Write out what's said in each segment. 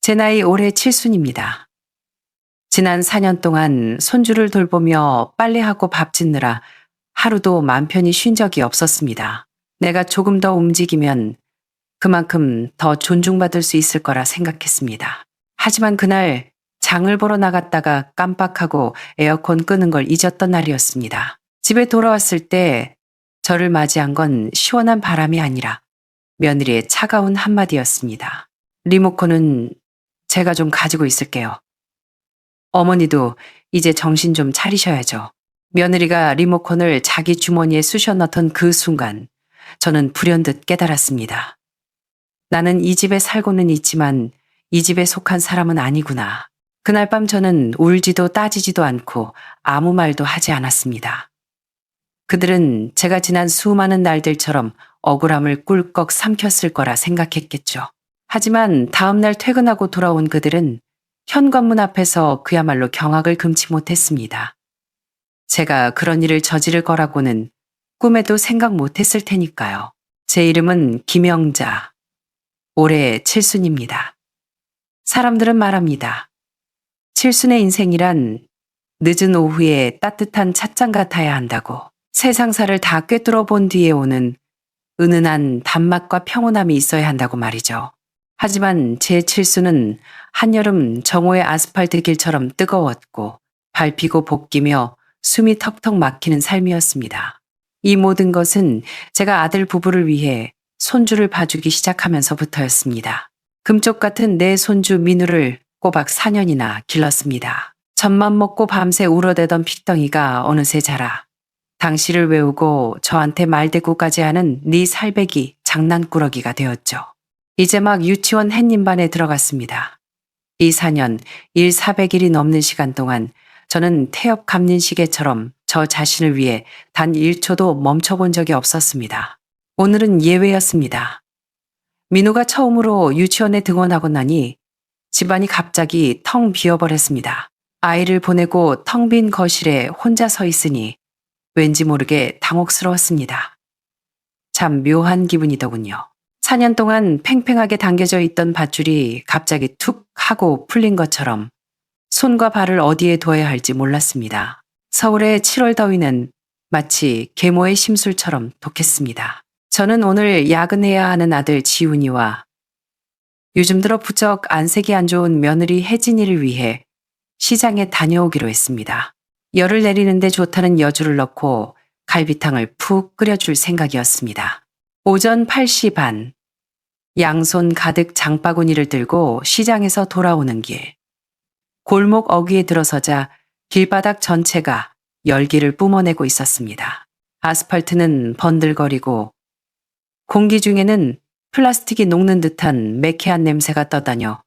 제 나이 올해 칠순입니다. 지난 4년 동안 손주를 돌보며 빨래하고 밥 짓느라 하루도 맘 편히 쉰 적이 없었습니다. 내가 조금 더 움직이면 그만큼 더 존중받을 수 있을 거라 생각했습니다. 하지만 그날 장을 보러 나갔다가 깜빡하고 에어컨 끄는 걸 잊었던 날이었습니다. 집에 돌아왔을 때 저를 맞이한 건 시원한 바람이 아니라 며느리의 차가운 한마디였습니다. 리모컨은 제가 좀 가지고 있을게요. 어머니도 이제 정신 좀 차리셔야죠. 며느리가 리모컨을 자기 주머니에 쑤셔 넣던 그 순간 저는 불현듯 깨달았습니다. 나는 이 집에 살고는 있지만 이 집에 속한 사람은 아니구나. 그날 밤 저는 울지도 따지지도 않고 아무 말도 하지 않았습니다. 그들은 제가 지난 수많은 날들처럼 억울함을 꿀꺽 삼켰을 거라 생각했겠죠. 하지만 다음날 퇴근하고 돌아온 그들은 현관문 앞에서 그야말로 경악을 금치 못했습니다. 제가 그런 일을 저지를 거라고는 꿈에도 생각 못했을 테니까요. 제 이름은 김영자. 올해 칠순입니다. 사람들은 말합니다. 칠순의 인생이란 늦은 오후에 따뜻한 찻잔 같아야 한다고. 세상사를 다 꿰뚫어 본 뒤에 오는 은은한 단맛과 평온함이 있어야 한다고 말이죠. 하지만 제 칠수는 한여름 정오의 아스팔트 길처럼 뜨거웠고 밟히고 볶이며 숨이 턱턱 막히는 삶이었습니다. 이 모든 것은 제가 아들 부부를 위해 손주를 봐주기 시작하면서부터였습니다. 금쪽 같은 내 손주 민우를 꼬박 4년이나 길렀습니다. 젖만 먹고 밤새 울어대던 픽덩이가 어느새 자라 당시를 외우고 저한테 말대꾸까지 하는 네 살배기 장난꾸러기가 되었죠. 이제 막 유치원 햇님반에 들어갔습니다. 이 4년, 일 400일이 넘는 시간 동안 저는 태엽 감는 시계처럼 저 자신을 위해 단 1초도 멈춰본 적이 없었습니다. 오늘은 예외였습니다. 민우가 처음으로 유치원에 등원하고 나니 집안이 갑자기 텅 비어버렸습니다. 아이를 보내고 텅 빈 거실에 혼자 서 있으니 왠지 모르게 당혹스러웠습니다. 참 묘한 기분이더군요. 4년 동안 팽팽하게 당겨져 있던 밧줄이 갑자기 툭 하고 풀린 것처럼 손과 발을 어디에 둬야 할지 몰랐습니다. 서울의 7월 더위는 마치 계모의 심술처럼 독했습니다. 저는 오늘 야근해야 하는 아들 지훈이와 요즘 들어 부쩍 안색이 안 좋은 며느리 혜진이를 위해 시장에 다녀오기로 했습니다. 열을 내리는데 좋다는 여주를 넣고 갈비탕을 푹 끓여줄 생각이었습니다. 오전 8시 반, 양손 가득 장바구니를 들고 시장에서 돌아오는 길. 골목 어귀에 들어서자 길바닥 전체가 열기를 뿜어내고 있었습니다. 아스팔트는 번들거리고 공기 중에는 플라스틱이 녹는 듯한 매캐한 냄새가 떠다녀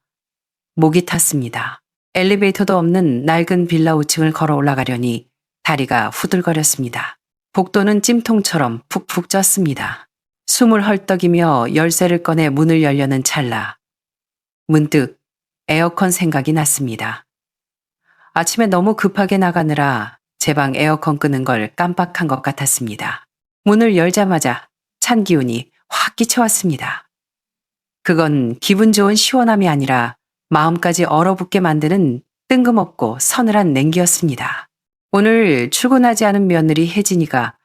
목이 탔습니다. 엘리베이터도 없는 낡은 빌라 5층을 걸어 올라가려니 다리가 후들거렸습니다. 복도는 찜통처럼 푹푹 쪘습니다. 숨을 헐떡이며 열쇠를 꺼내 문을 열려는 찰나 문득 에어컨 생각이 났습니다. 아침에 너무 급하게 나가느라 제 방 에어컨 끄는 걸 깜빡한 것 같았습니다. 문을 열자마자 찬 기운이 확 끼쳐왔습니다. 그건 기분 좋은 시원함이 아니라 마음까지 얼어붙게 만드는 뜬금없고 서늘한 냉기였습니다. 오늘 출근하지 않은 며느리 혜진이가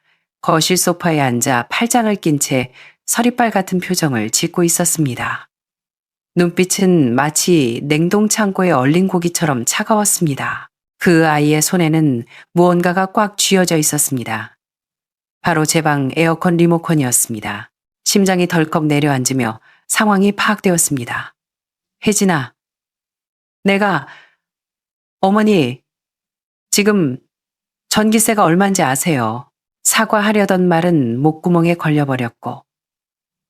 거실 소파에 앉아 팔짱을 낀 채 서리빨 같은 표정을 짓고 있었습니다. 눈빛은 마치 냉동 창고에 얼린 고기처럼 차가웠습니다. 그 아이의 손에는 무언가가 꽉 쥐어져 있었습니다. 바로 제 방 에어컨 리모컨이었습니다. 심장이 덜컥 내려앉으며 상황이 파악되었습니다. 혜진아, 어머니, 지금 전기세가 얼마인지 아세요? 사과하려던 말은 목구멍에 걸려버렸고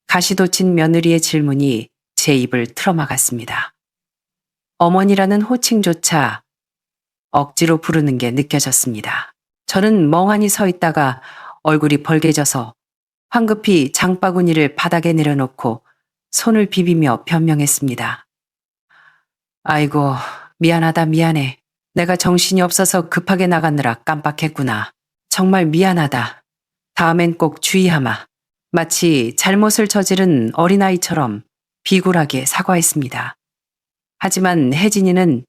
가시돋친 며느리의 질문이 제 입을 틀어막았습니다. 어머니라는 호칭조차 억지로 부르는 게 느껴졌습니다. 저는 멍하니 서 있다가 얼굴이 벌개져서 황급히 장바구니를 바닥에 내려놓고 손을 비비며 변명했습니다. 아이고, 미안하다 미안해. 내가 정신이 없어서 급하게 나가느라 깜빡했구나. 정말 미안하다. 다음엔 꼭 주의하마. 마치 잘못을 저지른 어린아이처럼 비굴하게 사과했습니다. 하지만 혜진이는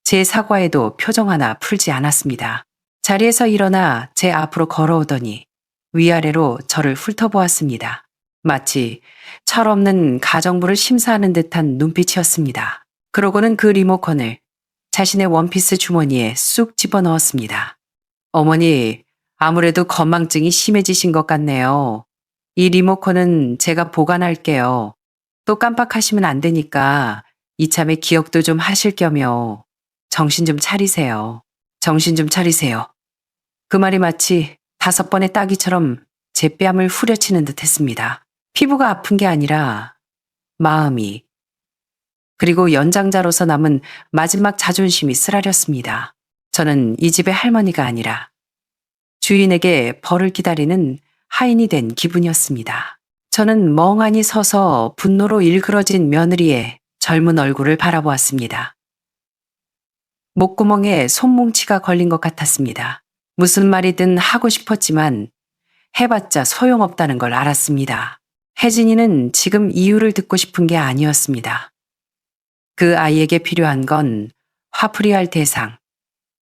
제 사과에도 표정 하나 풀지 않았습니다. 자리에서 일어나 제 앞으로 걸어오더니 위아래로 저를 훑어보았습니다. 마치 철없는 가정부를 심사하는 듯한 눈빛이었습니다. 그러고는 그 리모컨을 자신의 원피스 주머니에 쑥 집어넣었습니다. 어머니, 아무래도 건망증이 심해지신 것 같네요. 이 리모컨은 제가 보관할게요. 또 깜빡하시면 안 되니까 이참에 기억도 좀 하실 겸요. 정신 좀 차리세요. 정신 좀 차리세요. 그 말이 마치 5번의 따기처럼 제 뺨을 후려치는 듯 했습니다. 피부가 아픈 게 아니라 마음이, 그리고 연장자로서 남은 마지막 자존심이 쓰라렸습니다. 저는 이 집의 할머니가 아니라 주인에게 벌을 기다리는 하인이 된 기분이었습니다. 저는 멍하니 서서 분노로 일그러진 며느리의 젊은 얼굴을 바라보았습니다. 목구멍에 손뭉치가 걸린 것 같았습니다. 무슨 말이든 하고 싶었지만 해봤자 소용없다는 걸 알았습니다. 혜진이는 지금 이유를 듣고 싶은 게 아니었습니다. 그 아이에게 필요한 건 화풀이할 대상,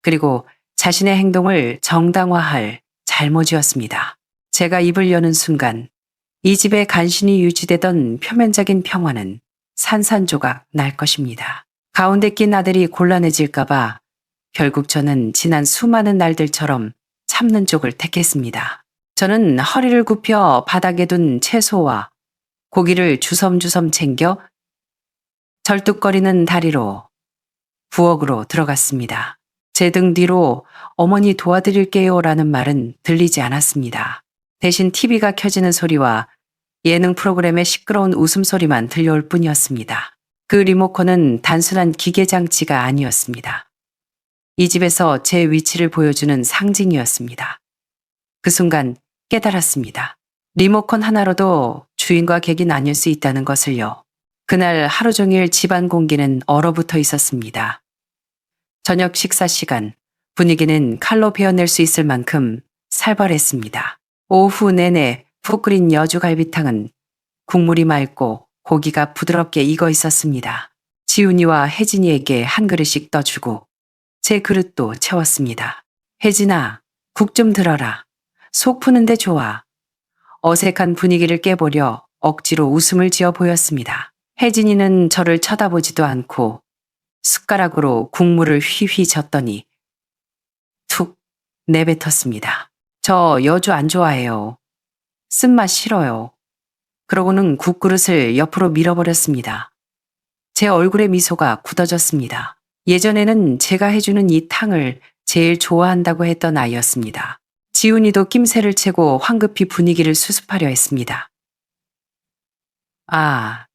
그리고 자신의 행동을 정당화할 잘못이었습니다. 제가 입을 여는 순간 이 집에 간신히 유지되던 표면적인 평화는 산산조각 날 것입니다. 가운데 낀 아들이 곤란해질까봐 결국 저는 지난 수많은 날들처럼 참는 쪽을 택했습니다. 저는 허리를 굽혀 바닥에 둔 채소와 고기를 주섬주섬 챙겨 절뚝거리는 다리로 부엌으로 들어갔습니다. 제 등 뒤로 어머니 도와드릴게요 라는 말은 들리지 않았습니다. 대신 TV가 켜지는 소리와 예능 프로그램의 시끄러운 웃음소리만 들려올 뿐이었습니다. 그 리모컨은 단순한 기계장치가 아니었습니다. 이 집에서 제 위치를 보여주는 상징이었습니다. 그 순간 깨달았습니다. 리모컨 하나로도 주인과 객이 나뉠 수 있다는 것을요. 그날 하루 종일 집안 공기는 얼어붙어 있었습니다. 저녁 식사 시간, 분위기는 칼로 베어낼 수 있을 만큼 살벌했습니다. 오후 내내 푹 끓인 여주갈비탕은 국물이 맑고 고기가 부드럽게 익어 있었습니다. 지훈이와 혜진이에게 한 그릇씩 떠주고 제 그릇도 채웠습니다. 혜진아, 국 좀 들어라. 속 푸는데 좋아. 어색한 분위기를 깨보려 억지로 웃음을 지어 보였습니다. 혜진이는 저를 쳐다보지도 않고 숟가락으로 국물을 휘휘 젓더니 툭 내뱉었습니다. 저 여주 안 좋아해요. 쓴맛 싫어요. 그러고는 국그릇을 옆으로 밀어버렸습니다. 제 얼굴에 미소가 굳어졌습니다. 예전에는 제가 해주는 이 탕을 제일 좋아한다고 했던 아이였습니다. 지훈이도 낌새를 채고 황급히 분위기를 수습하려 했습니다. 아,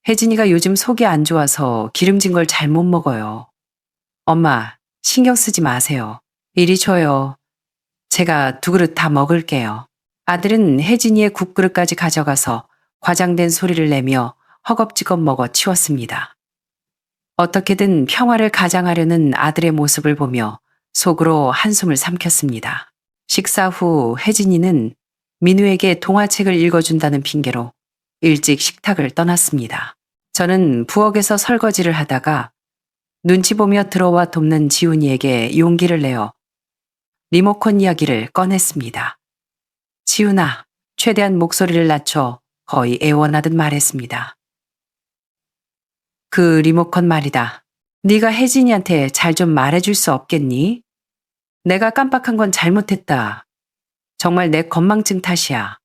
혜진이가 요즘 속이 안 좋아서 기름진 걸 잘 못 먹어요. 엄마, 신경 쓰지 마세요. 이리 줘요. 제가 2그릇 다 먹을게요. 아들은 혜진이의 국그릇까지 가져가서 과장된 소리를 내며 허겁지겁 먹어 치웠습니다. 어떻게든 평화를 가장하려는 아들의 모습을 보며 속으로 한숨을 삼켰습니다. 식사 후 혜진이는 민우에게 동화책을 읽어준다는 핑계로 일찍 식탁을 떠났습니다. 저는 부엌에서 설거지를 하다가 눈치 보며 들어와 돕는 지훈이에게 용기를 내어 리모컨 이야기를 꺼냈습니다. 지훈아, 최대한 목소리를 낮춰 거의 애원하듯 말했습니다. 그 리모컨 말이다. 네가 혜진이한테 잘 좀 말해줄 수 없겠니? 내가 깜빡한 건 잘못했다. 정말 내 건망증 탓이야.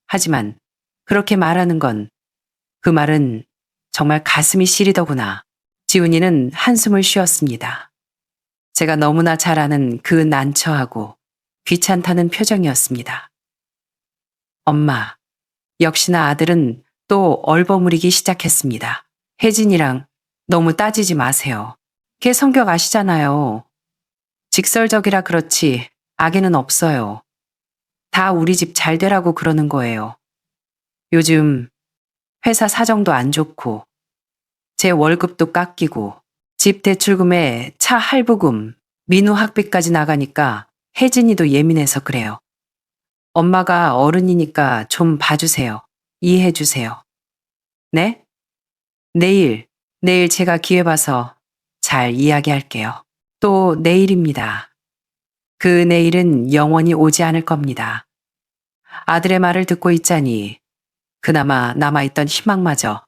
하지만 그렇게 말하는 건, 그 말은 정말 가슴이 시리더구나. 지훈이는 한숨을 쉬었습니다. 제가 너무나 잘 아는 그 난처하고 귀찮다는 표정이었습니다. 엄마, 역시나 아들은 또 얼버무리기 시작했습니다. 혜진이랑 너무 따지지 마세요. 걔 성격 아시잖아요. 직설적이라 그렇지 악에는 없어요. 다 우리 집 잘 되라고 그러는 거예요. 요즘 회사 사정도 안 좋고 제 월급도 깎이고 집 대출금에 차 할부금, 민우 학비까지 나가니까 혜진이도 예민해서 그래요. 엄마가 어른이니까 좀 봐주세요. 이해해주세요. 네? 내일 내일 제가 기회 봐서 잘 이야기할게요. 또 내일입니다. 그 내일은 영원히 오지 않을 겁니다. 아들의 말을 듣고 있자니 그나마 남아있던 희망마저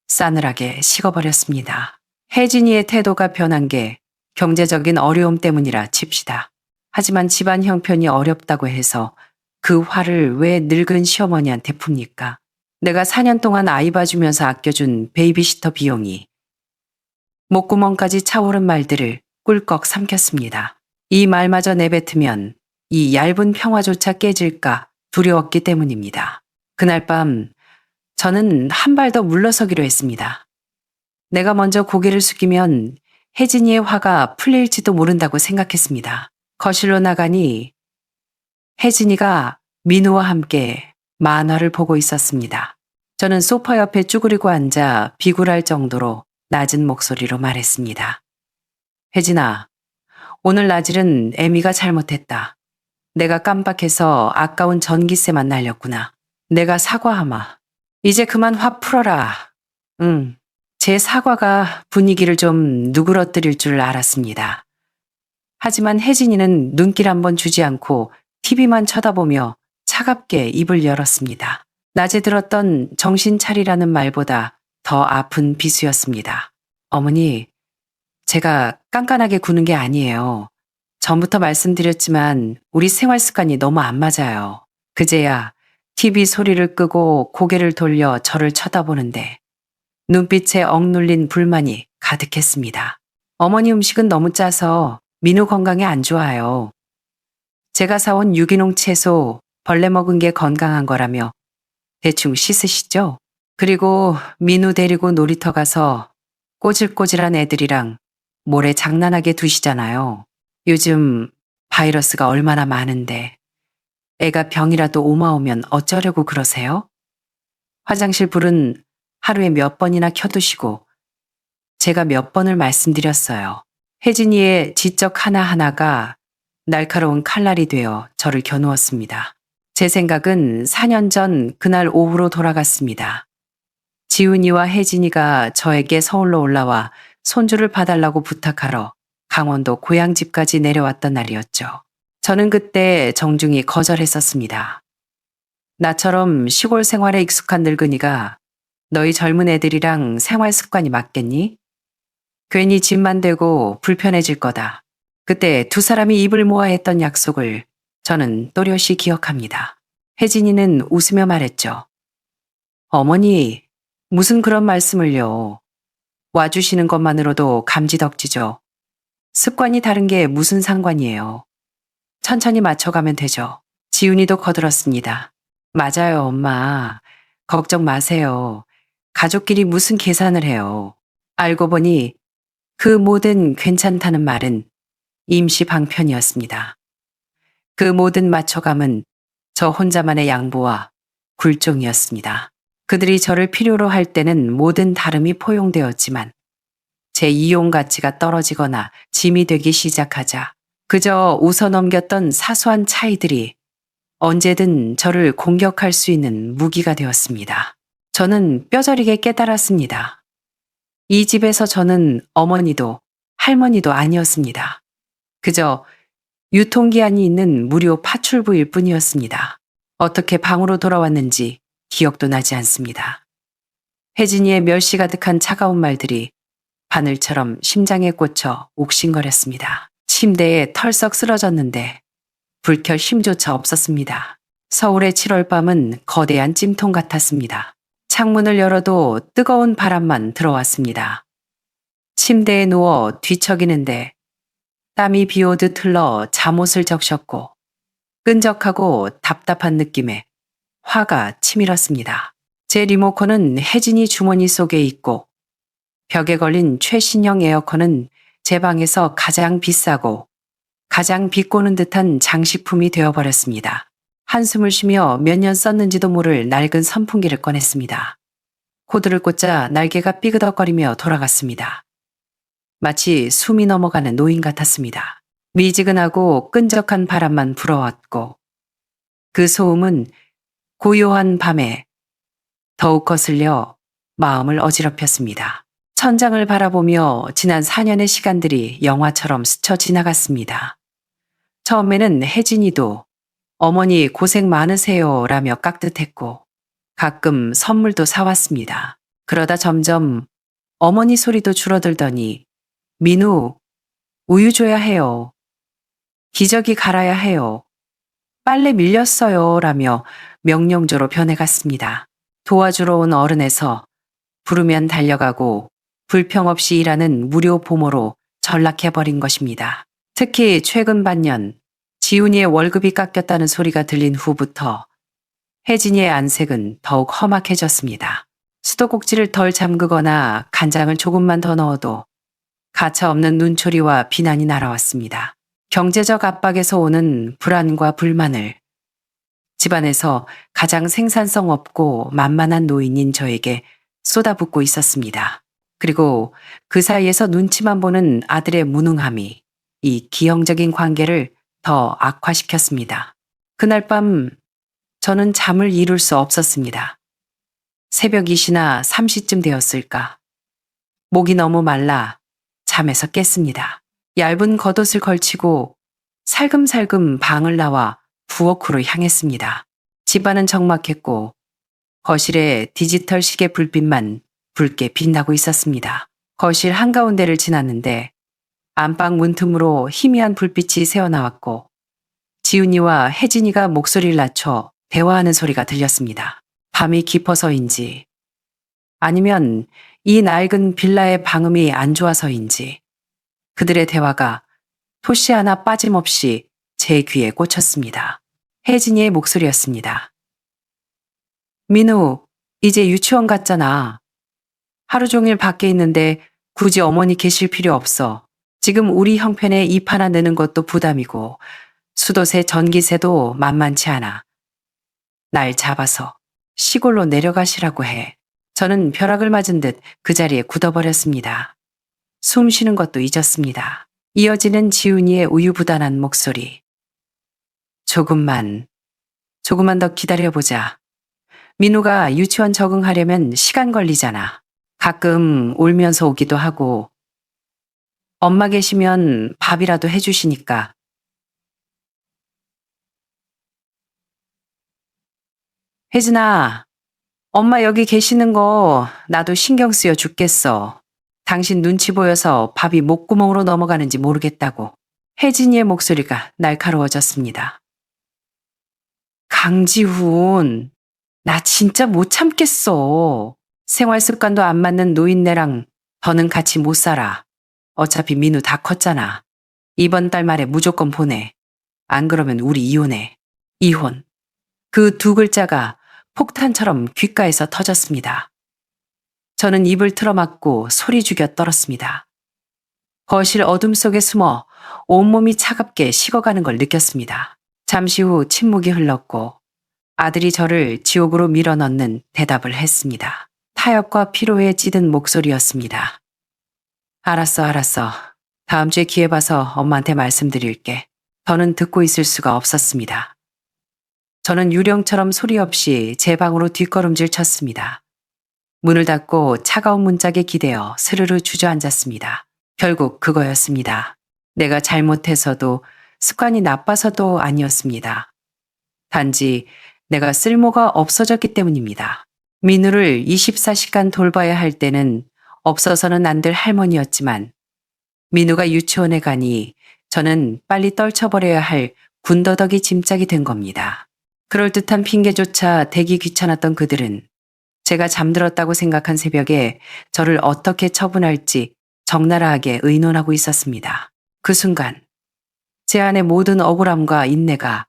싸늘하게 식어버렸습니다. 혜진이의 태도가 변한 게 경제적인 어려움 때문이라 칩시다. 하지만 집안 형편이 어렵다고 해서 그 화를 왜 늙은 시어머니한테 풉니까? 내가 4년 동안 아이 봐주면서 아껴준 베이비시터 비용이 목구멍까지 차오른 말들을 꿀꺽 삼켰습니다. 이 말마저 내뱉으면 이 얇은 평화조차 깨질까 두려웠기 때문입니다. 그날 밤 저는 한 발 더 물러서기로 했습니다. 내가 먼저 고개를 숙이면 혜진이의 화가 풀릴지도 모른다고 생각했습니다. 거실로 나가니 혜진이가 민우와 함께 만화를 보고 있었습니다. 저는 소파 옆에 쭈그리고 앉아 비굴할 정도로 낮은 목소리로 말했습니다. 혜진아, 오늘 나질은 애미가 잘못했다. 내가 깜빡해서 아까운 전기세만 날렸구나. 내가 사과하마. 이제 그만 화 풀어라. 응, 제 사과가 분위기를 좀 누그러뜨릴 줄 알았습니다. 하지만 혜진이는 눈길 한번 주지 않고 TV만 쳐다보며 차갑게 입을 열었습니다. 낮에 들었던 정신 차리라는 말보다 더 아픈 비수였습니다. 어머니, 제가 깐깐하게 구는 게 아니에요. 전부터 말씀드렸지만 우리 생활 습관이 너무 안 맞아요. 그제야 TV 소리를 끄고 고개를 돌려 저를 쳐다보는데 눈빛에 억눌린 불만이 가득했습니다. 어머니 음식은 너무 짜서 민우 건강에 안 좋아요. 제가 사온 유기농 채소 벌레 먹은 게 건강한 거라며 대충 씻으시죠? 그리고 민우 데리고 놀이터 가서 꼬질꼬질한 애들이랑 모래 장난하게 두시잖아요. 요즘 바이러스가 얼마나 많은데 애가 병이라도 오마오면 어쩌려고 그러세요? 화장실 불은 하루에 몇 번이나 켜두시고 제가 몇 번을 말씀드렸어요. 혜진이의 지적 하나하나가 날카로운 칼날이 되어 저를 겨누었습니다. 제 생각은 4년 전 그날 오후로 돌아갔습니다. 지훈이와 혜진이가 저에게 서울로 올라와 손주를 봐달라고 부탁하러 강원도 고향집까지 내려왔던 날이었죠. 저는 그때 정중히 거절했었습니다. 나처럼 시골 생활에 익숙한 늙은이가 너희 젊은 애들이랑 생활 습관이 맞겠니? 괜히 집만 되고 불편해질 거다. 그때 두 사람이 입을 모아 했던 약속을 저는 또렷이 기억합니다. 혜진이는 웃으며 말했죠. 어머니, 무슨 그런 말씀을요. 와주시는 것만으로도 감지덕지죠. 습관이 다른 게 무슨 상관이에요. 천천히 맞춰가면 되죠. 지훈이도 거들었습니다. 맞아요, 엄마. 걱정 마세요. 가족끼리 무슨 계산을 해요. 알고 보니 그 모든 괜찮다는 말은 임시 방편이었습니다. 그 모든 맞춰감은 저 혼자만의 양보와 굴종이었습니다. 그들이 저를 필요로 할 때는 모든 다름이 포용되었지만 제 이용 가치가 떨어지거나 짐이 되기 시작하자 그저 웃어넘겼던 사소한 차이들이 언제든 저를 공격할 수 있는 무기가 되었습니다. 저는 뼈저리게 깨달았습니다. 이 집에서 저는 어머니도 할머니도 아니었습니다. 그저 유통기한이 있는 무료 파출부일 뿐이었습니다. 어떻게 방으로 돌아왔는지 기억도 나지 않습니다. 혜진이의 멸시 가득한 차가운 말들이 바늘처럼 심장에 꽂혀 옥신거렸습니다. 침대에 털썩 쓰러졌는데 불켤 힘조차 없었습니다. 서울의 7월밤은 거대한 찜통 같았습니다. 창문을 열어도 뜨거운 바람만 들어왔습니다. 침대에 누워 뒤척이는데 땀이 비오듯 흘러 잠옷을 적셨고 끈적하고 답답한 느낌에 화가 치밀었습니다. 제 리모컨은 혜진이 주머니 속에 있고 벽에 걸린 최신형 에어컨은 제 방에서 가장 비싸고 가장 비꼬는 듯한 장식품이 되어버렸습니다. 한숨을 쉬며 몇 년 썼는지도 모를 낡은 선풍기를 꺼냈습니다. 코드를 꽂자 날개가 삐그덕거리며 돌아갔습니다. 마치 숨이 넘어가는 노인 같았습니다. 미지근하고 끈적한 바람만 불어왔고 그 소음은 고요한 밤에 더욱 거슬려 마음을 어지럽혔습니다. 천장을 바라보며 지난 4년의 시간들이 영화처럼 스쳐 지나갔습니다. 처음에는 혜진이도 어머니 고생 많으세요 라며 깍듯했고 가끔 선물도 사왔습니다. 그러다 점점 어머니 소리도 줄어들더니 민우, 우유 줘야 해요. 기저귀 갈아야 해요. 빨래 밀렸어요 라며 명령조로 변해갔습니다. 도와주러 온 어른에서 부르면 달려가고 불평 없이 일하는 무료 보모로 전락해버린 것입니다. 특히 최근 반년 지훈이의 월급이 깎였다는 소리가 들린 후부터 혜진이의 안색은 더욱 험악해졌습니다. 수도꼭지를 덜 잠그거나 간장을 조금만 더 넣어도 가차없는 눈초리와 비난이 날아왔습니다. 경제적 압박에서 오는 불안과 불만을 집안에서 가장 생산성 없고 만만한 노인인 저에게 쏟아붓고 있었습니다. 그리고 그 사이에서 눈치만 보는 아들의 무능함이 이 기형적인 관계를 더 악화시켰습니다. 그날 밤 저는 잠을 이룰 수 없었습니다. 새벽 2시나 3시쯤 되었을까. 목이 너무 말라 잠에서 깼습니다. 얇은 겉옷을 걸치고 살금살금 방을 나와 부엌으로 향했습니다. 집안은 적막했고 거실에 디지털 시계 불빛만 붉게 빛나고 있었습니다. 거실 한가운데를 지났는데 안방 문틈으로 희미한 불빛이 새어나왔고 지훈이와 혜진이가 목소리를 낮춰 대화하는 소리가 들렸습니다. 밤이 깊어서인지 아니면 이 낡은 빌라의 방음이 안 좋아서인지 그들의 대화가 토시 하나 빠짐없이 제 귀에 꽂혔습니다. 혜진이의 목소리였습니다. 민우, 이제 유치원 갔잖아. 하루 종일 밖에 있는데 굳이 어머니 계실 필요 없어. 지금 우리 형편에 입 하나 내는 것도 부담이고 수도세 전기세도 만만치 않아. 날 잡아서 시골로 내려가시라고 해. 저는 벼락을 맞은 듯 그 자리에 굳어버렸습니다. 숨 쉬는 것도 잊었습니다. 이어지는 지훈이의 우유부단한 목소리. 조금만 더 기다려보자. 민우가 유치원 적응하려면 시간 걸리잖아. 가끔 울면서 오기도 하고 엄마 계시면 밥이라도 해주시니까. 혜진아, 엄마 여기 계시는 거 나도 신경 쓰여 죽겠어. 당신 눈치 보여서 밥이 목구멍으로 넘어가는지 모르겠다고. 혜진이의 목소리가 날카로워졌습니다. 강지훈, 나 진짜 못 참겠어. 생활 습관도 안 맞는 노인네랑 더는 같이 못 살아. 어차피 민우 다 컸잖아. 이번 달 말에 무조건 보내. 안 그러면 우리 이혼해. 이혼. 그 두 글자가 폭탄처럼 귓가에서 터졌습니다. 저는 입을 틀어막고 소리 죽여 떨었습니다. 거실 어둠 속에 숨어 온몸이 차갑게 식어가는 걸 느꼈습니다. 잠시 후 침묵이 흘렀고 아들이 저를 지옥으로 밀어넣는 대답을 했습니다. 타협과 피로에 찌든 목소리였습니다. 알았어. 다음 주에 기회 봐서 엄마한테 말씀드릴게. 더는 듣고 있을 수가 없었습니다. 저는 유령처럼 소리 없이 제 방으로 뒷걸음질 쳤습니다. 문을 닫고 차가운 문짝에 기대어 스르르 주저앉았습니다. 결국 그거였습니다. 내가 잘못해서도 습관이 나빠서도 아니었습니다. 단지 내가 쓸모가 없어졌기 때문입니다. 민우를 24시간 돌봐야 할 때는 없어서는 안 될 할머니였지만 민우가 유치원에 가니 저는 빨리 떨쳐버려야 할 군더더기 짐짝이 된 겁니다. 그럴듯한 핑계조차 대기 귀찮았던 그들은 제가 잠들었다고 생각한 새벽에 저를 어떻게 처분할지 적나라하게 의논하고 있었습니다. 그 순간 제 안의 모든 억울함과 인내가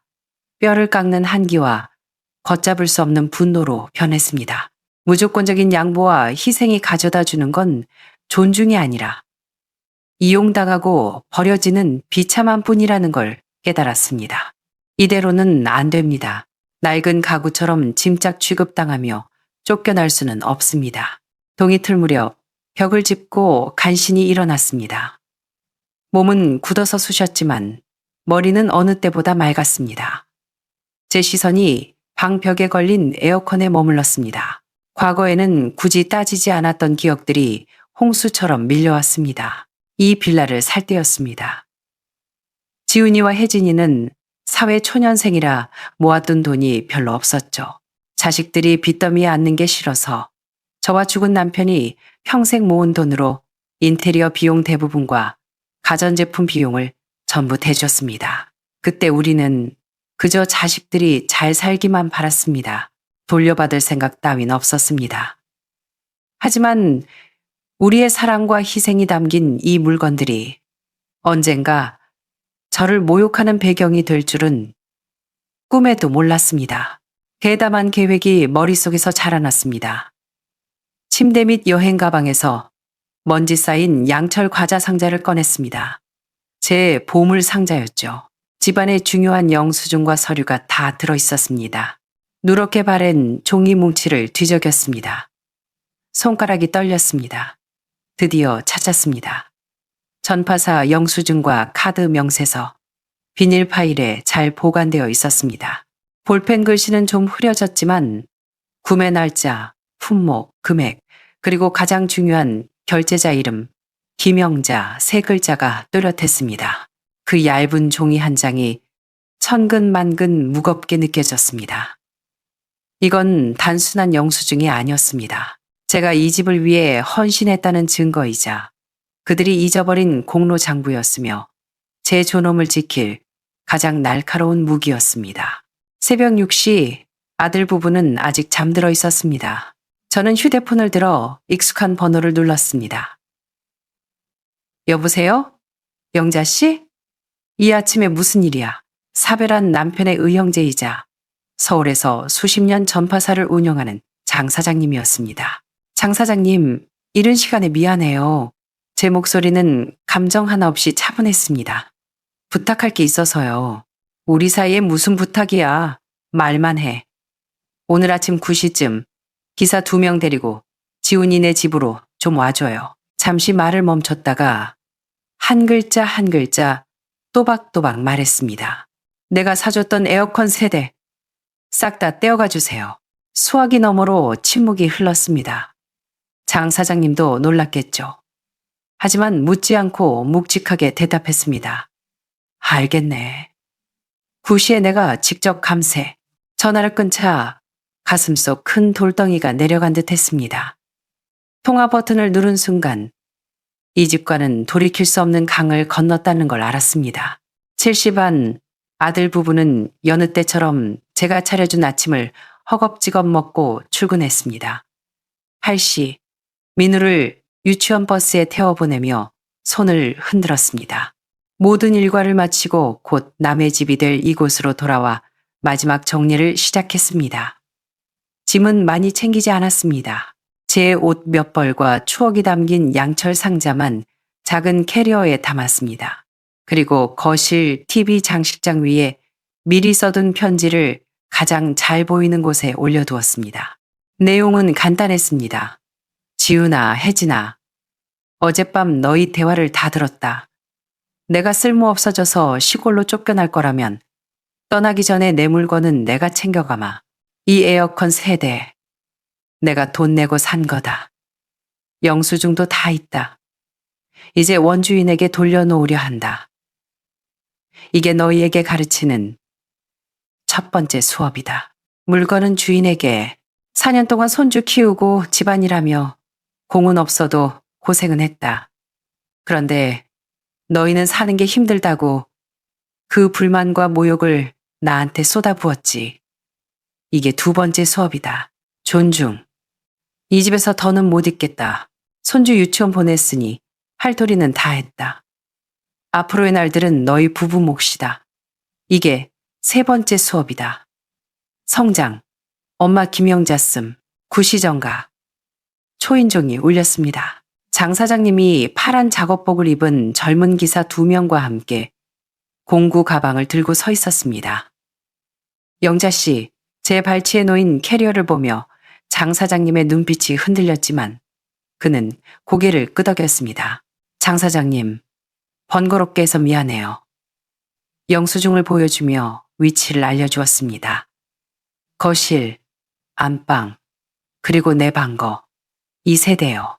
뼈를 깎는 한기와 걷잡을 수 없는 분노로 변했습니다. 무조건적인 양보와 희생이 가져다 주는 건 존중이 아니라 이용당하고 버려지는 비참한 뿐이라는 걸 깨달았습니다. 이대로는 안 됩니다. 낡은 가구처럼 짐짝 취급당하며 쫓겨날 수는 없습니다. 동이 틀 무렵 벽을 짚고 간신히 일어났습니다. 몸은 굳어서 쑤셨지만 머리는 어느 때보다 맑았습니다. 제 시선이 방 벽에 걸린 에어컨에 머물렀습니다. 과거에는 굳이 따지지 않았던 기억들이 홍수처럼 밀려왔습니다. 이 빌라를 살 때였습니다. 지훈이와 혜진이는 사회 초년생이라 모아둔 돈이 별로 없었죠. 자식들이 빚더미에 앉는 게 싫어서 저와 죽은 남편이 평생 모은 돈으로 인테리어 비용 대부분과 가전제품 비용을 전부 대줬습니다. 그때 우리는 그저 자식들이 잘 살기만 바랐습니다. 돌려받을 생각 따윈 없었습니다. 하지만 우리의 사랑과 희생이 담긴 이 물건들이 언젠가 저를 모욕하는 배경이 될 줄은 꿈에도 몰랐습니다. 대담한 계획이 머릿속에서 자라났습니다. 침대 및 여행 가방에서 먼지 쌓인 양철 과자 상자를 꺼냈습니다. 제 보물 상자였죠. 집안의 중요한 영수증과 서류가 다 들어있었습니다. 누렇게 바랜 종이 뭉치를 뒤적였습니다. 손가락이 떨렸습니다. 드디어 찾았습니다. 전파사 영수증과 카드 명세서, 비닐 파일에 잘 보관되어 있었습니다. 볼펜 글씨는 좀 흐려졌지만 구매 날짜, 품목, 금액, 그리고 가장 중요한 결제자 이름, 김영자 세 글자가 또렷했습니다. 그 얇은 종이 한 장이 천근만근 무겁게 느껴졌습니다. 이건 단순한 영수증이 아니었습니다. 제가 이 집을 위해 헌신했다는 증거이자 그들이 잊어버린 공로장부였으며 제 존엄을 지킬 가장 날카로운 무기였습니다. 새벽 6시 아들 부부는 아직 잠들어 있었습니다. 저는 휴대폰을 들어 익숙한 번호를 눌렀습니다. 여보세요? 영자 씨? 이 아침에 무슨 일이야? 사별한 남편의 의형제이자 서울에서 수십 년 전파사를 운영하는 장 사장님이었습니다. 장 사장님, 이른 시간에 미안해요. 제 목소리는 감정 하나 없이 차분했습니다. 부탁할 게 있어서요. 우리 사이에 무슨 부탁이야. 말만 해. 오늘 아침 9시쯤 기사 2명 데리고 지훈이네 집으로 좀 와줘요. 잠시 말을 멈췄다가 한 글자 한 글자 또박또박 말했습니다. 내가 사줬던 에어컨 세대 싹 다 떼어가 주세요. 수화기 너머로 침묵이 흘렀습니다. 장 사장님도 놀랐겠죠. 하지만 묻지 않고 묵직하게 대답했습니다. 알겠네. 9시에 내가 직접 감세. 전화를 끊자 가슴속 큰 돌덩이가 내려간 듯 했습니다. 통화 버튼을 누른 순간 이 집과는 돌이킬 수 없는 강을 건넜다는 걸 알았습니다. 70안 아들 부부는 여느 때처럼 제가 차려준 아침을 허겁지겁 먹고 출근했습니다. 8시 민우를 유치원 버스에 태워보내며 손을 흔들었습니다. 모든 일과를 마치고 곧 남의 집이 될 이곳으로 돌아와 마지막 정리를 시작했습니다. 짐은 많이 챙기지 않았습니다. 제 옷 몇 벌과 추억이 담긴 양철 상자만 작은 캐리어에 담았습니다. 그리고 거실 TV 장식장 위에 미리 써둔 편지를 가장 잘 보이는 곳에 올려두었습니다. 내용은 간단했습니다. 지훈아, 혜진아, 어젯밤 너희 대화를 다 들었다. 내가 쓸모없어져서 시골로 쫓겨날 거라면 떠나기 전에 내 물건은 내가 챙겨가마. 이 에어컨 3대 내가 돈 내고 산 거다. 영수증도 다 있다. 이제 원주인에게 돌려놓으려 한다. 이게 너희에게 가르치는 첫 번째 수업이다. 물건은 주인에게 4년 동안 손주 키우고 집안일하며 공은 없어도 고생은 했다. 그런데 너희는 사는 게 힘들다고 그 불만과 모욕을 나한테 쏟아부었지. 이게 두 번째 수업이다. 존중. 이 집에서 더는 못 있겠다. 손주 유치원 보냈으니 할 도리는 다 했다. 앞으로의 날들은 너희 부부 몫이다. 이게 세 번째 수업이다. 성장. 엄마 김영자 씀. 구시정가. 초인종이 울렸습니다. 장 사장님이 파란 작업복을 입은 젊은 기사 2명과 함께 공구 가방을 들고 서 있었습니다. 영자 씨, 제 발치에 놓인 캐리어를 보며 장 사장님의 눈빛이 흔들렸지만 그는 고개를 끄덕였습니다. 장 사장님, 번거롭게 해서 미안해요. 영수증을 보여주며 위치를 알려주었습니다. 거실, 안방, 그리고 내 방거, 이 세대요.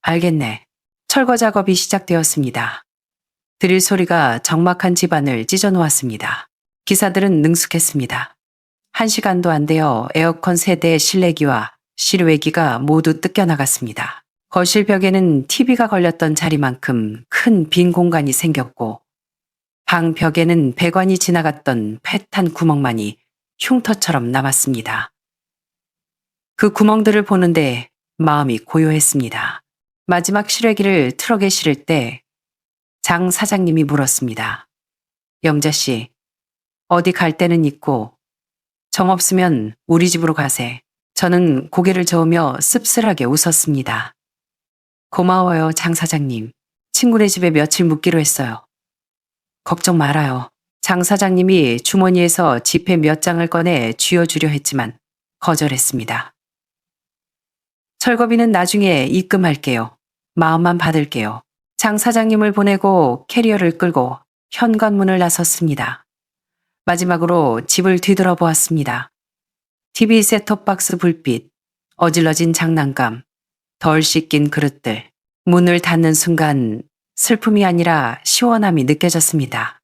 알겠네. 철거 작업이 시작되었습니다. 드릴 소리가 적막한 집안을 찢어놓았습니다. 기사들은 능숙했습니다. 1시간도 안 되어 에어컨 세대의 실내기와 실외기가 모두 뜯겨나갔습니다. 거실 벽에는 TV가 걸렸던 자리만큼 큰 빈 공간이 생겼고 방 벽에는 배관이 지나갔던 패탄 구멍만이 흉터처럼 남았습니다. 그 구멍들을 보는데 마음이 고요했습니다. 마지막 실외기를 트럭에 실을 때 장 사장님이 물었습니다. 영자 씨, 어디 갈 데는 있고 정 없으면 우리 집으로 가세. 저는 고개를 저으며 씁쓸하게 웃었습니다. 고마워요, 장 사장님. 친구네 집에 며칠 묵기로 했어요. 걱정 말아요. 장 사장님이 주머니에서 지폐 몇 장을 꺼내 쥐어주려 했지만 거절했습니다. 철거비는 나중에 입금할게요. 마음만 받을게요. 장 사장님을 보내고 캐리어를 끌고 현관문을 나섰습니다. 마지막으로 집을 뒤돌아보았습니다. TV 셋톱박스 불빛, 어질러진 장난감, 덜 씻긴 그릇들. 문을 닫는 순간 슬픔이 아니라 시원함이 느껴졌습니다.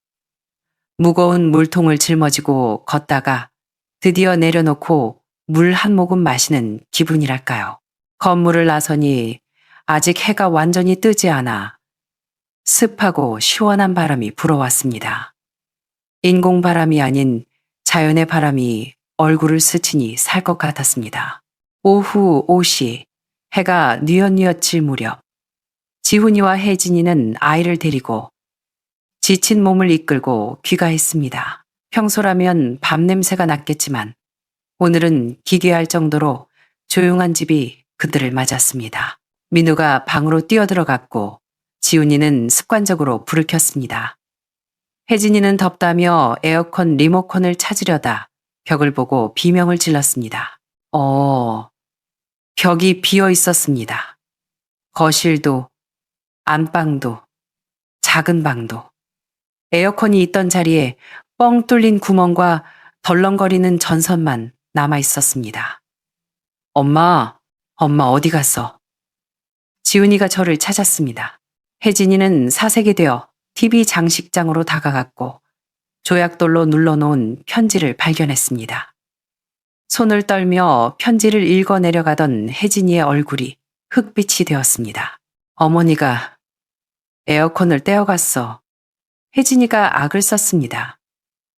무거운 물통을 짊어지고 걷다가 드디어 내려놓고 물 한 모금 마시는 기분이랄까요. 건물을 나서니 아직 해가 완전히 뜨지 않아 습하고 시원한 바람이 불어왔습니다. 인공바람이 아닌 자연의 바람이 얼굴을 스치니 살 것 같았습니다. 오후 5시 해가 뉘엿뉘엿 질 무렵 지훈이와 혜진이는 아이를 데리고 지친 몸을 이끌고 귀가했습니다. 평소라면 밤 냄새가 났겠지만 오늘은 기괴할 정도로 조용한 집이 그들을 맞았습니다. 민우가 방으로 뛰어들어갔고 지훈이는 습관적으로 불을 켰습니다. 혜진이는 덥다며 에어컨 리모컨을 찾으려다 벽을 보고 비명을 질렀습니다. 벽이 비어 있었습니다. 거실도, 안방도, 작은 방도. 에어컨이 있던 자리에 뻥 뚫린 구멍과 덜렁거리는 전선만 남아 있었습니다. 엄마 어디 갔어? 지훈이가 저를 찾았습니다. 혜진이는 사색이 되어 TV 장식장으로 다가갔고 조약돌로 눌러놓은 편지를 발견했습니다. 손을 떨며 편지를 읽어 내려가던 혜진이의 얼굴이 흑빛이 되었습니다. 어머니가 에어컨을 떼어갔어. 혜진이가 악을 썼습니다.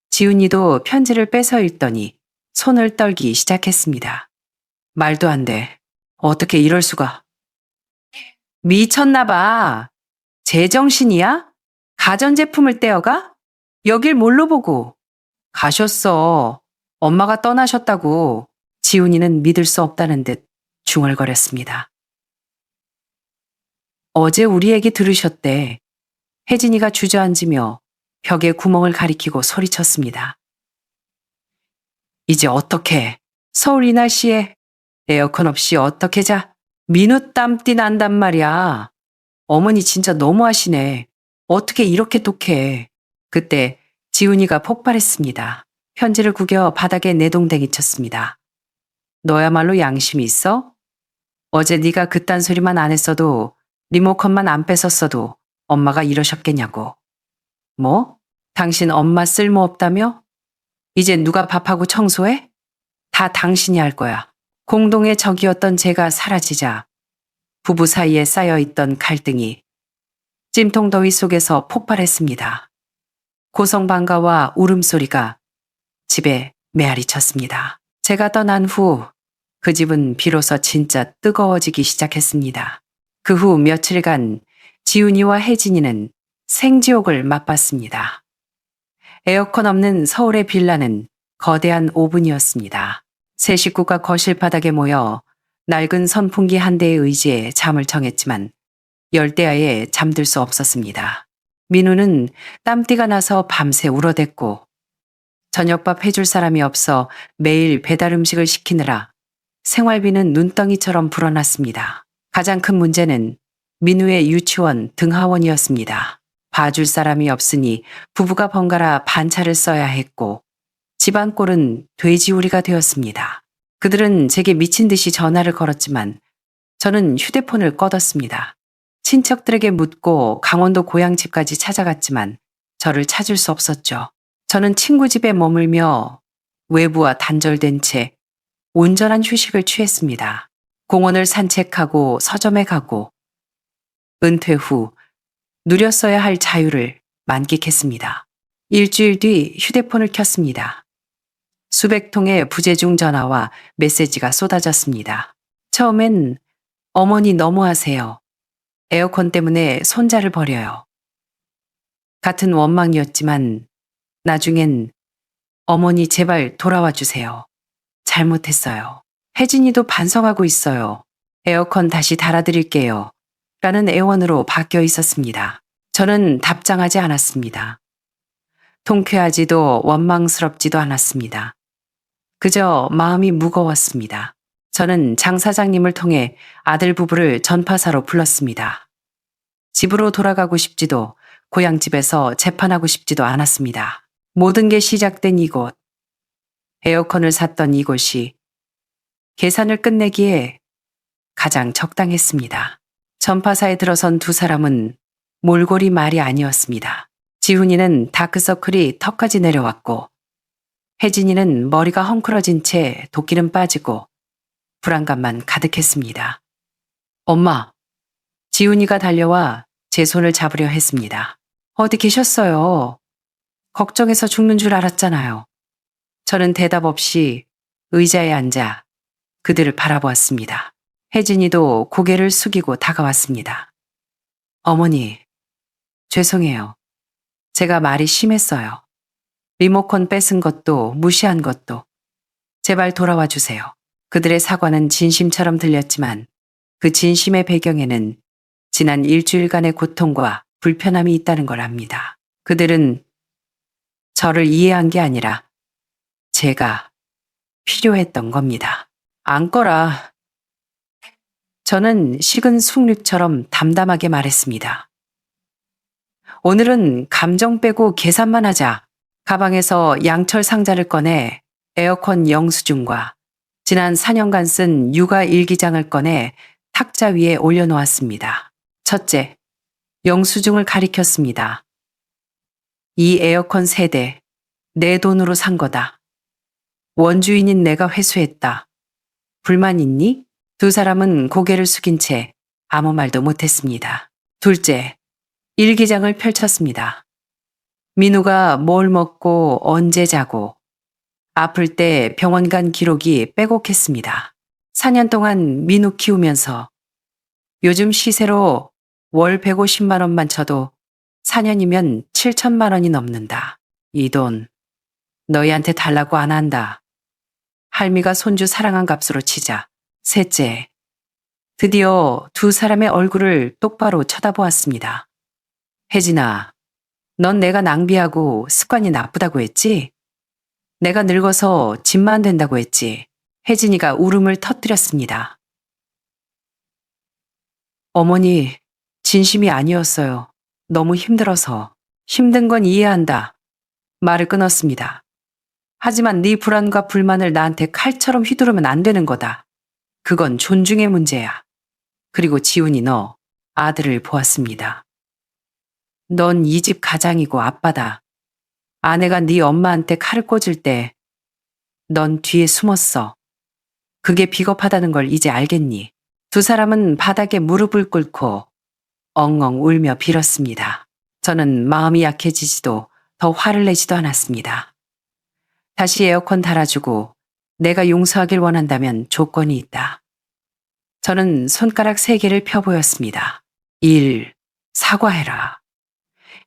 지훈이도 편지를 뺏어 읽더니 손을 떨기 시작했습니다. 말도 안 돼. 어떻게 이럴 수가. 미쳤나 봐. 제정신이야? 가전제품을 떼어가? 여길 뭘로 보고? 가셨어. 엄마가 떠나셨다고. 지훈이는 믿을 수 없다는 듯 중얼거렸습니다. 어제 우리 얘기 들으셨대. 혜진이가 주저앉으며 벽에 구멍을 가리키고 소리쳤습니다. 이제 어떻게? 서울 이 날씨에 에어컨 없이 어떻게 자? 민우 땀띠 난단 말이야. 어머니 진짜 너무하시네. 어떻게 이렇게 독해. 그때 지훈이가 폭발했습니다. 편지를 구겨 바닥에 내동댕이 쳤습니다. 너야말로 양심이 있어? 어제 네가 그딴 소리만 안 했어도 리모컨만 안 뺏었어도 엄마가 이러셨겠냐고. 뭐? 당신 엄마 쓸모없다며? 이제 누가 밥하고 청소해? 다 당신이 할 거야. 공동의 적이었던 제가 사라지자 부부 사이에 쌓여있던 갈등이 찜통더위 속에서 폭발했습니다. 고성방가와 울음소리가 집에 메아리 쳤습니다. 제가 떠난 후 그 집은 비로소 진짜 뜨거워지기 시작했습니다. 그 후 며칠간 지훈이와 혜진이는 생지옥을 맛봤습니다. 에어컨 없는 서울의 빌라는 거대한 오븐이었습니다. 세 식구가 거실 바닥에 모여 낡은 선풍기 한 대에 의지해 잠을 청했지만 열대야에 잠들 수 없었습니다. 민우는 땀띠가 나서 밤새 울어댔고 저녁밥 해줄 사람이 없어 매일 배달 음식을 시키느라 생활비는 눈덩이처럼 불어났습니다. 가장 큰 문제는 민우의 유치원 등하원이었습니다. 봐줄 사람이 없으니 부부가 번갈아 반차를 써야 했고 집안 꼴은 돼지우리가 되었습니다. 그들은 제게 미친 듯이 전화를 걸었지만 저는 휴대폰을 꺼뒀습니다. 친척들에게 묻고 강원도 고향집까지 찾아갔지만 저를 찾을 수 없었죠. 저는 친구 집에 머물며 외부와 단절된 채 온전한 휴식을 취했습니다. 공원을 산책하고 서점에 가고 은퇴 후 누렸어야 할 자유를 만끽했습니다. 일주일 뒤 휴대폰을 켰습니다. 수백 통의 부재중 전화와 메시지가 쏟아졌습니다. 처음엔 어머니 너무하세요. 에어컨 때문에 손자를 버려요. 같은 원망이었지만 나중엔 어머니 제발 돌아와 주세요. 잘못했어요. 혜진이도 반성하고 있어요. 에어컨 다시 달아드릴게요. 라는 애원으로 바뀌어 있었습니다. 저는 답장하지 않았습니다. 통쾌하지도 원망스럽지도 않았습니다. 그저 마음이 무거웠습니다. 저는 장 사장님을 통해 아들 부부를 전파사로 불렀습니다. 집으로 돌아가고 싶지도 고향집에서 재판하고 싶지도 않았습니다. 모든 게 시작된 이곳, 에어컨을 샀던 이곳이 계산을 끝내기에 가장 적당했습니다. 전파사에 들어선 두 사람은 몰골이 말이 아니었습니다. 지훈이는 다크서클이 턱까지 내려왔고 혜진이는 머리가 헝클어진 채 도끼는 빠지고 불안감만 가득했습니다. 엄마, 지훈이가 달려와 제 손을 잡으려 했습니다. 어디 계셨어요? 걱정해서 죽는 줄 알았잖아요. 저는 대답 없이 의자에 앉아 그들을 바라보았습니다. 혜진이도 고개를 숙이고 다가왔습니다. 어머니, 죄송해요. 제가 말이 심했어요. 리모컨 뺏은 것도 무시한 것도. 제발 돌아와 주세요. 그들의 사과는 진심처럼 들렸지만 그 진심의 배경에는 지난 일주일간의 고통과 불편함이 있다는 걸 압니다. 그들은 저를 이해한 게 아니라 제가 필요했던 겁니다. 안거라. 저는 식은 숭늉처럼 담담하게 말했습니다. 오늘은 감정 빼고 계산만 하자. 가방에서 양철 상자를 꺼내 에어컨 영수증과 지난 4년간 쓴 육아 일기장을 꺼내 탁자 위에 올려놓았습니다. 첫째, 영수증을 가리켰습니다. 이 에어컨 세대, 내 돈으로 산 거다. 원주인인 내가 회수했다. 불만 있니? 두 사람은 고개를 숙인 채 아무 말도 못했습니다. 둘째, 일기장을 펼쳤습니다. 민우가 뭘 먹고 언제 자고 아플 때 병원 간 기록이 빼곡했습니다. 4년 동안 민우 키우면서 요즘 시세로 월 150만 원만 쳐도 4년이면 7천만 원이 넘는다. 이 돈 너희한테 달라고 안 한다. 할미가 손주 사랑한 값으로 치자. 셋째, 드디어 두 사람의 얼굴을 똑바로 쳐다보았습니다. 혜진아, 넌 내가 낭비하고 습관이 나쁘다고 했지? 내가 늙어서 집만 된다고 했지? 혜진이가 울음을 터뜨렸습니다. 어머니, 진심이 아니었어요. 너무 힘들어서. 힘든 건 이해한다. 말을 끊었습니다. 하지만 네 불안과 불만을 나한테 칼처럼 휘두르면 안 되는 거다. 그건 존중의 문제야. 그리고 지훈이 너 아들을 보았습니다. 넌 이 집 가장이고 아빠다. 아내가 네 엄마한테 칼을 꽂을 때 넌 뒤에 숨었어. 그게 비겁하다는 걸 이제 알겠니? 두 사람은 바닥에 무릎을 꿇고 엉엉 울며 빌었습니다. 저는 마음이 약해지지도 더 화를 내지도 않았습니다. 다시 에어컨 달아주고 내가 용서하길 원한다면 조건이 있다. 저는 손가락 3개를 펴보였습니다. 1. 사과해라.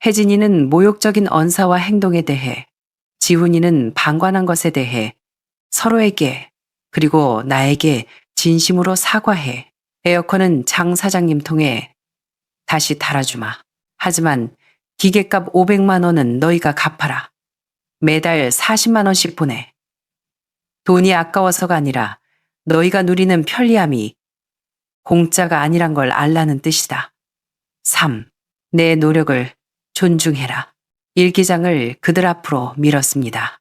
혜진이는 모욕적인 언사와 행동에 대해, 지훈이는 방관한 것에 대해 서로에게 그리고 나에게 진심으로 사과해. 에어컨은 장 사장님 통해 다시 달아주마. 하지만 기계값 500만 원은 너희가 갚아라. 매달 40만 원씩 보내. 돈이 아까워서가 아니라 너희가 누리는 편리함이 공짜가 아니란 걸 알라는 뜻이다. 3. 내 노력을 존중해라. 일기장을 그들 앞으로 밀었습니다.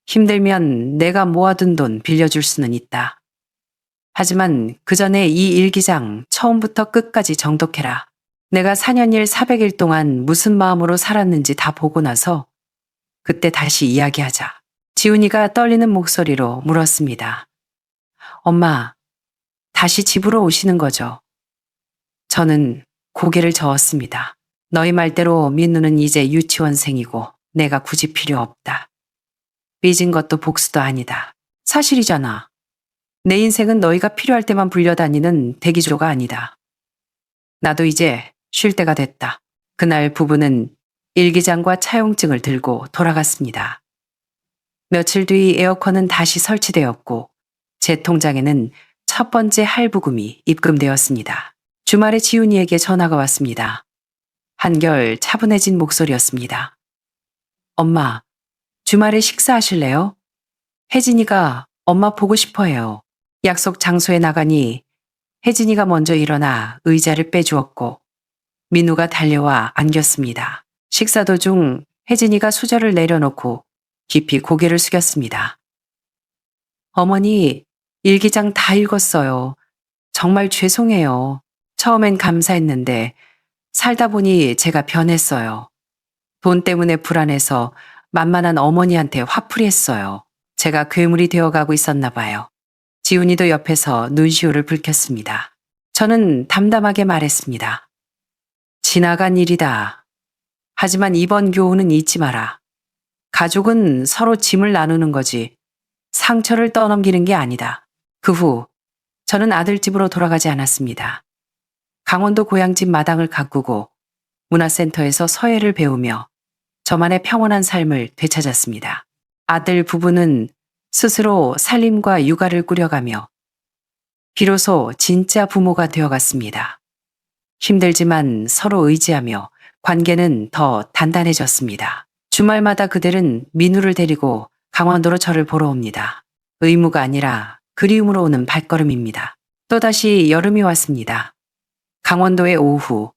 힘들면 내가 모아둔 돈 빌려줄 수는 있다. 하지만 그 전에 이 일기장 처음부터 끝까지 정독해라. 내가 4년일 400일 동안 무슨 마음으로 살았는지 다 보고 나서 그때 다시 이야기하자. 지훈이가 떨리는 목소리로 물었습니다. 엄마, 다시 집으로 오시는 거죠? 저는 고개를 저었습니다. 너희 말대로 민우는 이제 유치원생이고 내가 굳이 필요 없다. 삐진 것도 복수도 아니다. 사실이잖아. 내 인생은 너희가 필요할 때만 불려다니는 대기조가 아니다. 나도 이제 쉴 때가 됐다. 그날 부부는 일기장과 차용증을 들고 돌아갔습니다. 며칠 뒤 에어컨은 다시 설치되었고 제 통장에는 첫 번째 할부금이 입금되었습니다. 주말에 지훈이에게 전화가 왔습니다. 한결 차분해진 목소리였습니다. 엄마, 주말에 식사하실래요? 혜진이가 엄마 보고 싶어 해요. 약속 장소에 나가니 혜진이가 먼저 일어나 의자를 빼주었고 민우가 달려와 안겼습니다. 식사 도중 혜진이가 수저를 내려놓고 깊이 고개를 숙였습니다. 어머니, 일기장 다 읽었어요. 정말 죄송해요. 처음엔 감사했는데 살다 보니 제가 변했어요. 돈 때문에 불안해서 만만한 어머니한테 화풀이했어요. 제가 괴물이 되어가고 있었나 봐요. 지훈이도 옆에서 눈시울을 붉혔습니다. 저는 담담하게 말했습니다. 지나간 일이다. 하지만 이번 교훈은 잊지 마라. 가족은 서로 짐을 나누는 거지 상처를 떠넘기는 게 아니다. 그 후 저는 아들 집으로 돌아가지 않았습니다. 강원도 고향집 마당을 가꾸고 문화센터에서 서예를 배우며 저만의 평온한 삶을 되찾았습니다. 아들 부부는 스스로 살림과 육아를 꾸려가며 비로소 진짜 부모가 되어갔습니다. 힘들지만 서로 의지하며 관계는 더 단단해졌습니다. 주말마다 그들은 민우를 데리고 강원도로 저를 보러 옵니다. 의무가 아니라 그리움으로 오는 발걸음입니다. 또다시 여름이 왔습니다. 강원도의 오후,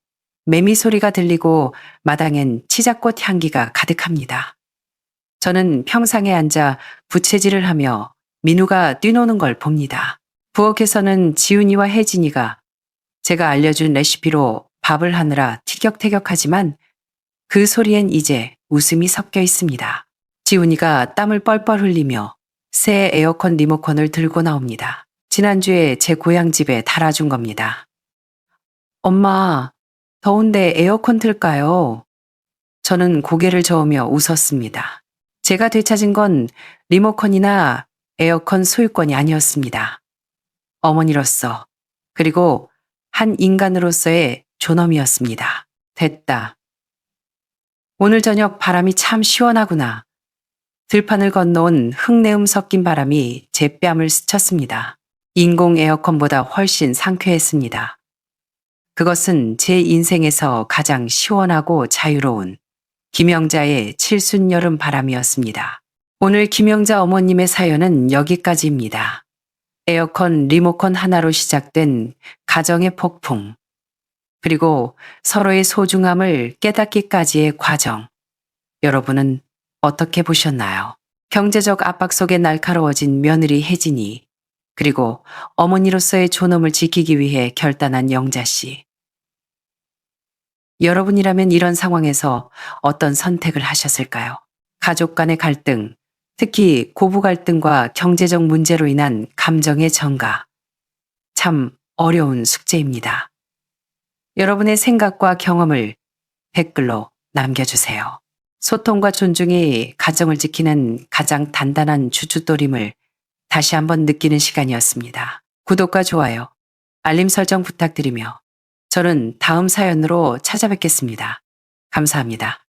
매미 소리가 들리고 마당엔 치자꽃 향기가 가득합니다. 저는 평상에 앉아 부채질을 하며 민우가 뛰노는 걸 봅니다. 부엌에서는 지훈이와 혜진이가 제가 알려준 레시피로 밥을 하느라 티격태격하지만 그 소리엔 이제 웃음이 섞여 있습니다. 지훈이가 땀을 뻘뻘 흘리며 새 에어컨 리모컨을 들고 나옵니다. 지난주에 제 고향집에 달아준 겁니다. 엄마, 더운데 에어컨 틀까요? 저는 고개를 저으며 웃었습니다. 제가 되찾은 건 리모컨이나 에어컨 소유권이 아니었습니다. 어머니로서, 그리고 한 인간으로서의 존엄이었습니다. 됐다. 오늘 저녁 바람이 참 시원하구나. 들판을 건너온 흙내음 섞인 바람이 제 뺨을 스쳤습니다. 인공 에어컨보다 훨씬 상쾌했습니다. 그것은 제 인생에서 가장 시원하고 자유로운 김영자의 칠순 여름 바람이었습니다. 오늘 김영자 어머님의 사연은 여기까지입니다. 에어컨 리모컨 하나로 시작된 가정의 폭풍, 그리고 서로의 소중함을 깨닫기까지의 과정. 여러분은 어떻게 보셨나요? 경제적 압박 속에 날카로워진 며느리 혜진이, 그리고 어머니로서의 존엄을 지키기 위해 결단한 영자 씨. 여러분이라면 이런 상황에서 어떤 선택을 하셨을까요? 가족 간의 갈등, 특히 고부 갈등과 경제적 문제로 인한 감정의 전가. 참 어려운 숙제입니다. 여러분의 생각과 경험을 댓글로 남겨주세요. 소통과 존중이 가정을 지키는 가장 단단한 주춧돌임을 다시 한번 느끼는 시간이었습니다. 구독과 좋아요, 알림 설정 부탁드리며 저는 다음 사연으로 찾아뵙겠습니다. 감사합니다.